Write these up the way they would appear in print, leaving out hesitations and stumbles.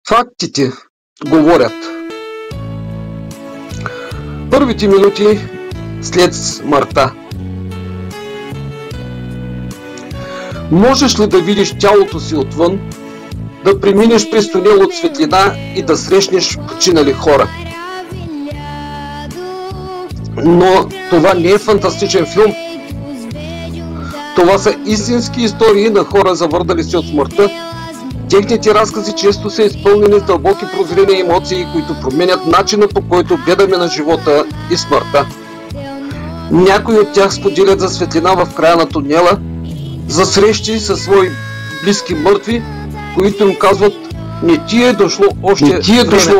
Фактите говорят. Първите минути след смъртта. Можеш ли да видиш тялото си отвън, да преминеш през тунел от светлина и да срещнеш починали хора? Но това не е фантастичен филм. Това са истински истории на хора, завърдали се от смъртта. Техните разкази често са изпълнени с дълбоки прозрени емоции, които променят начина, по който гледаме на живота и смъртта. Някои от тях споделят за светлина в края на тунела, за срещи със свои близки мъртви, които им казват: не ти е дошло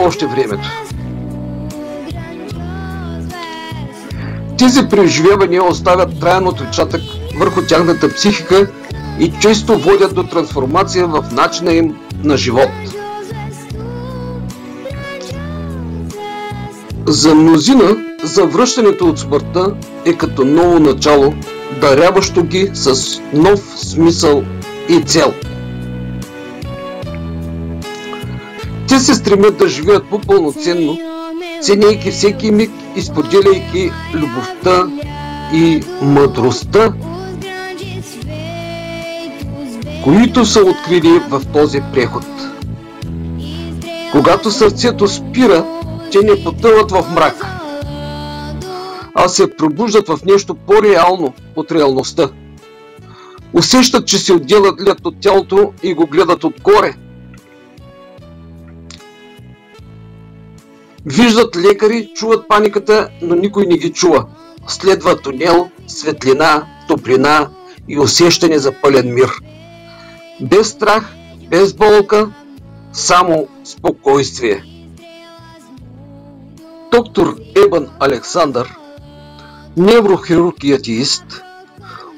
още времето. Тези преживявания оставят траен отпечатък върху тяхната психика и често водят до трансформация в начина им на живот. За мнозина завръщането от смъртта е като ново начало, даряващо ги с нов смисъл и цел. Те се стремят да живеят по-пълноценно, ценяйки всеки миг и споделяйки любовта и мъдростта, които са открили в този преход. Когато сърцето спира, те не потъват в мрак, а се пробуждат в нещо по-реално от реалността. Усещат, че се отделят от тялото и го гледат отгоре. Виждат лекари, чуват паниката, но никой не ги чува. Следва тунел, светлина, топлина и усещане за пълен мир. Без страх, без болка, само спокойствие. Доктор Ебан Александър, неврохирург и атеист,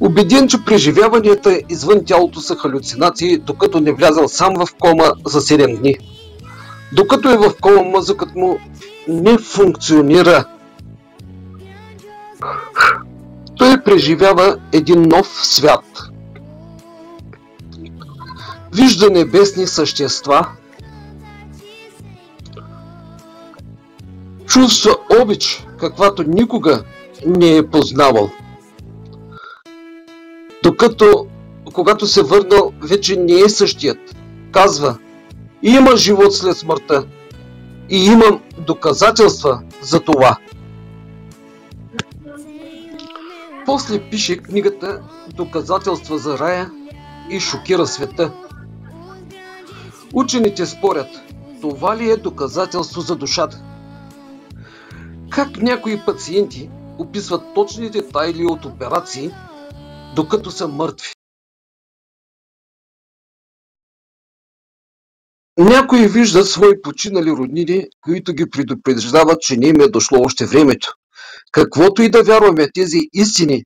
убеден, че преживяванията извън тялото са халюцинации, докато не влязъл сам в кома за 7 дни. Докато е в кома, мозъкът му не функционира. Той преживява един нов свят. Вижда небесни същества, чувства обич, каквато никога не е познавал. Докато, когато се върнал, вече не е същият. Казва: има живот след смъртта и имам доказателства за това. После пише книгата "Доказателства за рая" и шокира света. Учените спорят: това ли е доказателство за душата? Как някои пациенти описват точни детайли от операции, докато са мъртви? Някои виждат свои починали роднини, които ги предупреждават, че не им е дошло още времето. Каквото и да вярваме, тези истини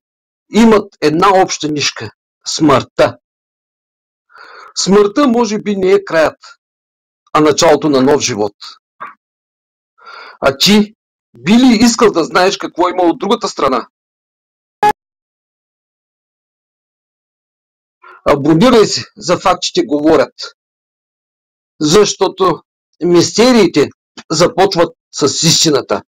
имат една обща нишка – смъртта. Смъртта може би не е краят, а началото на нов живот. А ти би ли искал да знаеш какво има от другата страна? Абонирай се за "Фактите говорят", защото мистериите започват с истината.